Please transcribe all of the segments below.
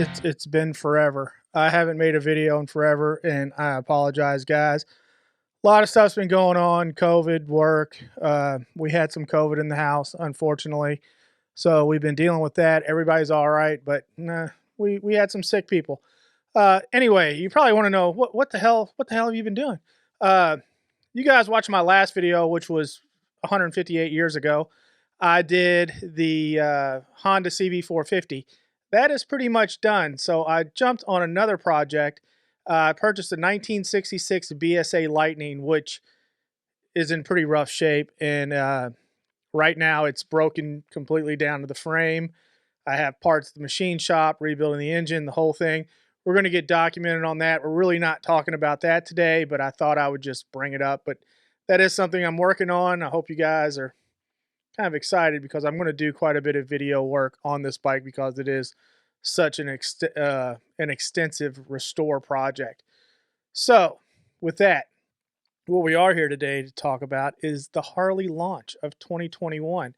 It's been forever. I haven't made a video in forever, and I apologize, guys. A lot of stuff's been going on. COVID, work. We had some COVID in the house, unfortunately, so we've been dealing with that. Everybody's all right, but nah, we had some sick people. Anyway, you probably want to know what the hell have you been doing? Uh, you guys watched my last video, which was 158 years ago. I did the Honda CB450. That is pretty much done. So I jumped on another project. I purchased a 1966 BSA Lightning, which is in pretty rough shape. And right now it's broken completely down to the frame. I have parts of the machine shop, rebuilding the engine, the whole thing. We're going to get documented on that. We're really not talking about that today, but I thought I would just bring it up. But that is something I'm working on. I hope you guys are kind of excited because I'm going to do quite a bit of video work on this bike because it is such an extensive restore project. So, with that, what we are here today to talk about is the Harley launch of 2021.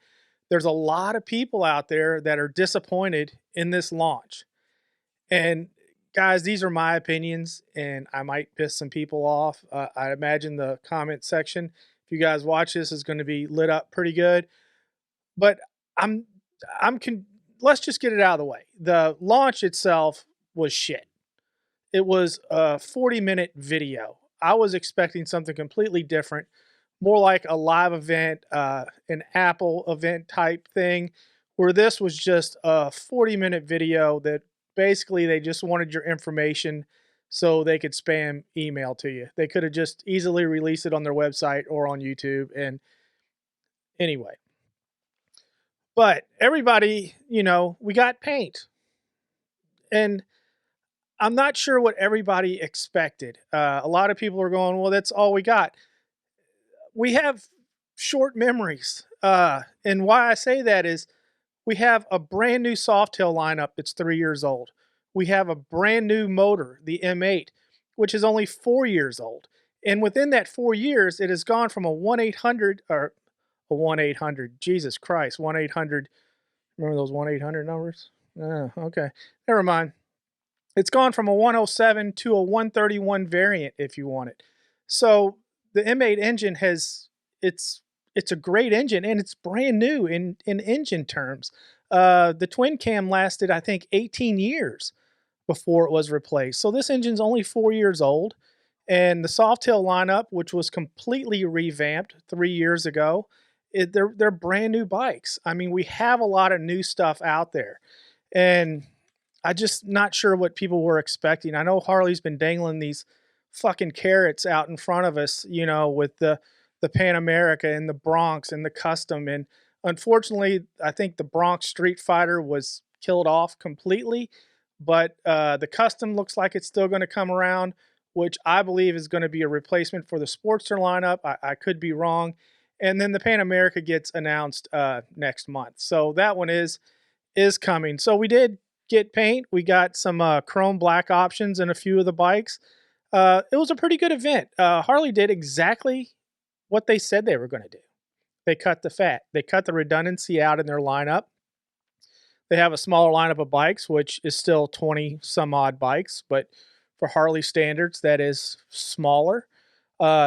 There's a lot of people out there that are disappointed in this launch. And guys, these are my opinions, and I might piss some people off. I imagine the comment section, if you guys watch this, is going to be lit up pretty good. But I'm let's just get it out of the way. The launch itself was shit. It was a 40-minute video. I was expecting something completely different, more like a live event, an Apple event type thing, where this was just a 40-minute video that basically they just wanted your information so they could spam email to you. They could have just easily released it on their website or on YouTube. And anyway, but everybody, we got paint. And I'm not sure what everybody expected. A lot of people are going, well, that's all we got. We have short memories. And why I say that is we have a brand new Softail lineup that's 3 years old. We have a brand new motor, the M8, which is only 4 years old. And within that 4 years, it has gone from a 1-800 or a 1-800, Jesus Christ, 1-800. Remember those 1-800 numbers? Okay. Never mind. It's gone from a 107 to a 131 variant if you want it. So the M8 engine it's a great engine and it's brand new in engine terms. The twin cam lasted, I think, 18 years before it was replaced. So this engine's only 4 years old. And the Softail lineup, which was completely revamped 3 years ago, they're brand new bikes. I mean, we have a lot of new stuff out there. And I just not sure what people were expecting. I know Harley's been dangling these fucking carrots out in front of us, with the Pan America and the Bronx and the Custom. And unfortunately, I think the Bronx Street Fighter was killed off completely. But the Custom looks like it's still going to come around, which I believe is going to be a replacement for the Sportster lineup. I could be wrong. And then the Pan America gets announced next month. So that one is coming. So we did get paint. We got some chrome black options in a few of the bikes. It was a pretty good event. Harley did exactly what they said they were going to do. They cut the fat. They cut the redundancy out in their lineup. They have a smaller lineup of bikes, which is still 20 some odd bikes, but for Harley standards, that is smaller.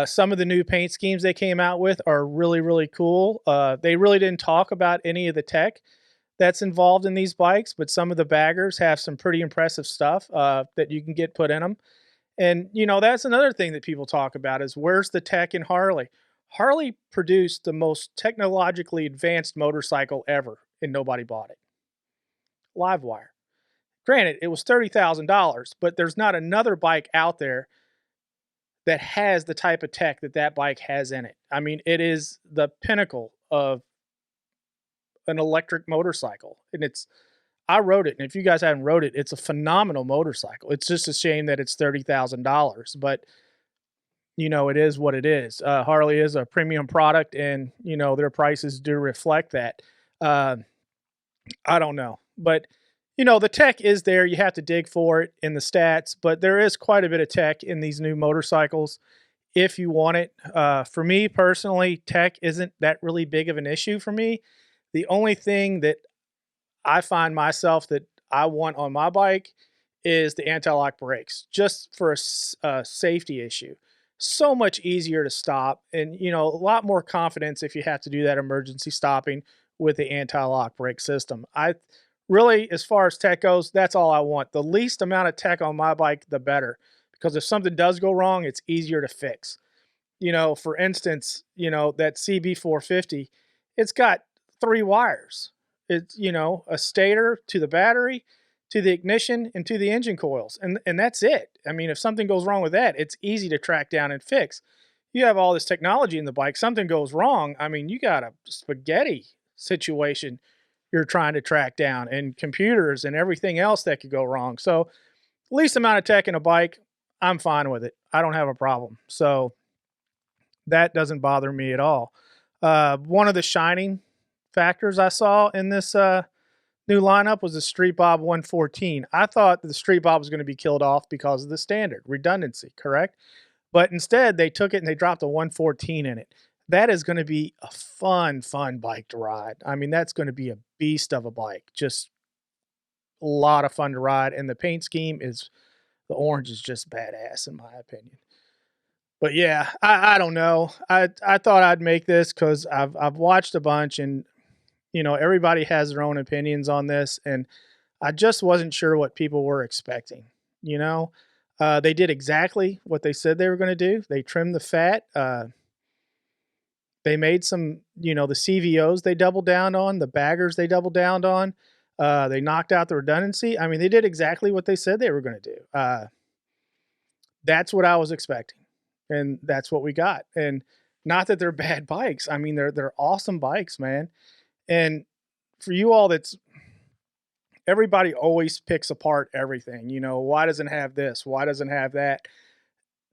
Some of the new paint schemes they came out with are really, really cool. They really didn't talk about any of the tech that's involved in these bikes, but some of the baggers have some pretty impressive stuff that you can get put in them. And, that's another thing that people talk about is where's the tech in Harley? Harley produced the most technologically advanced motorcycle ever, and nobody bought it. Livewire. Granted, it was $30,000, but there's not another bike out there that has the type of tech that bike has in it. I mean, it is the pinnacle of an electric motorcycle. And I rode it. And if you guys haven't rode it, it's a phenomenal motorcycle. It's just a shame that it's $30,000, but it is what it is. Harley is a premium product and, their prices do reflect that. I don't know, but the tech is there. You have to dig for it in the stats, but there is quite a bit of tech in these new motorcycles if you want it. For me personally, tech isn't that really big of an issue for me. The only thing that I find myself that I want on my bike is the anti-lock brakes, just for a safety issue. So much easier to stop, and a lot more confidence if you have to do that emergency stopping with the anti-lock brake system. I really, as far as tech goes, that's all I want. The least amount of tech on my bike, the better, because if something does go wrong, it's easier to fix. For instance, that CB450, it's got 3 wires. It's, a stator to the battery, to the ignition, and to the engine coils. And that's it. I mean, if something goes wrong with that, it's easy to track down and fix. You have all this technology in the bike, something goes wrong. I mean, you got a spaghetti situation you're trying to track down, and computers and everything else that could go wrong. So, least amount of tech in a bike, I'm fine with it. I don't have a problem. So, that doesn't bother me at all. One of the shining factors I saw in this new lineup was the Street Bob 114. I thought the Street Bob was going to be killed off because of the standard redundancy, correct? But instead, they took it and they dropped a 114 in it. That is going to be a fun bike to ride. I mean, that's going to be a beast of a bike. Just a lot of fun to ride. And the paint scheme is, the orange is just badass, in my opinion. But yeah, I don't know. I thought I'd make this because I've watched a bunch, and everybody has their own opinions on this, and I just wasn't sure what people were expecting. They did exactly what they said they were going to do. They trimmed the fat. They made some, the CVOs they doubled down on, the baggers they doubled down on. They knocked out the redundancy. I mean, they did exactly what they said they were going to do. That's what I was expecting, and that's what we got. And not that they're bad bikes. I mean, they're awesome bikes, man. And for you all, everybody always picks apart everything. Why doesn't it have this? Why doesn't it have that?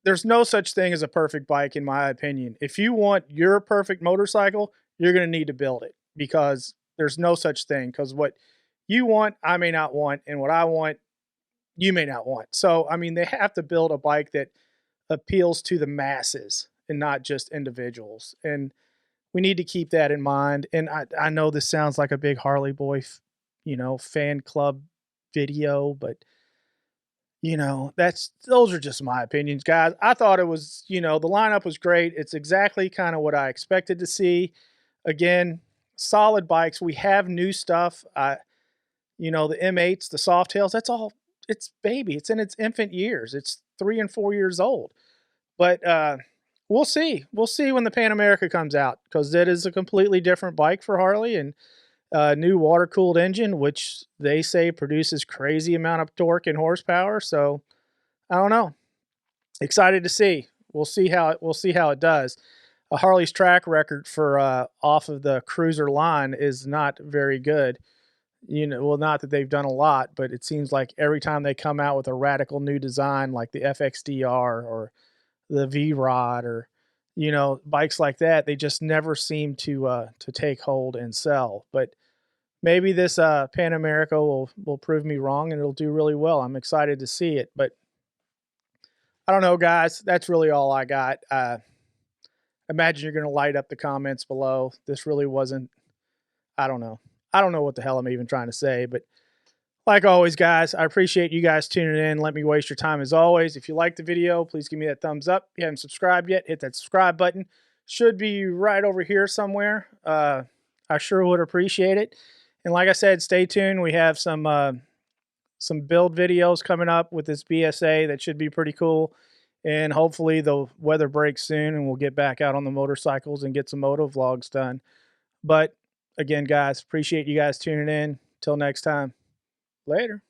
There's no such thing as a perfect bike, in my opinion. If you want your perfect motorcycle, you're going to need to build it, because there's no such thing. Because what you want, I may not want, and what I want, you may not want. So, I mean, they have to build a bike that appeals to the masses and not just individuals. And we need to keep that in mind. And I know this sounds like a big Harley boy, fan club video, but those are just my opinions, guys. I thought it was, the lineup was great. It's exactly kind of what I expected to see. Again, solid bikes. We have new stuff. The M8s, the Softails, that's all. It's baby. It's in its infant years. It's 3 and 4 years old. But we'll see. We'll see when the Pan America comes out, because that is a completely different bike for Harley, and a new water-cooled engine, which they say produces crazy amount of torque and horsepower. So I don't know. Excited to see. We'll see how it does. Harley's track record for off of the cruiser line is not very good. Well, not that they've done a lot, but it seems like every time they come out with a radical new design, like the FXDR or the V-Rod, or bikes like that, they just never seem to take hold and sell. But maybe this Pan America will prove me wrong, and it'll do really well. I'm excited to see it. But I don't know, guys. That's really all I got. Imagine you're going to light up the comments below. This really wasn't. I don't know. I don't know what the hell I'm even trying to say, but like always, guys, I appreciate you guys tuning in. Let me waste your time as always. If you like the video, please give me that thumbs up. If you haven't subscribed yet, hit that subscribe button. Should be right over here somewhere. I sure would appreciate it. And like I said, stay tuned. We have some build videos coming up with this BSA that should be pretty cool. And hopefully the weather breaks soon, and we'll get back out on the motorcycles and get some moto vlogs done. But again, guys, appreciate you guys tuning in. Till next time. Later.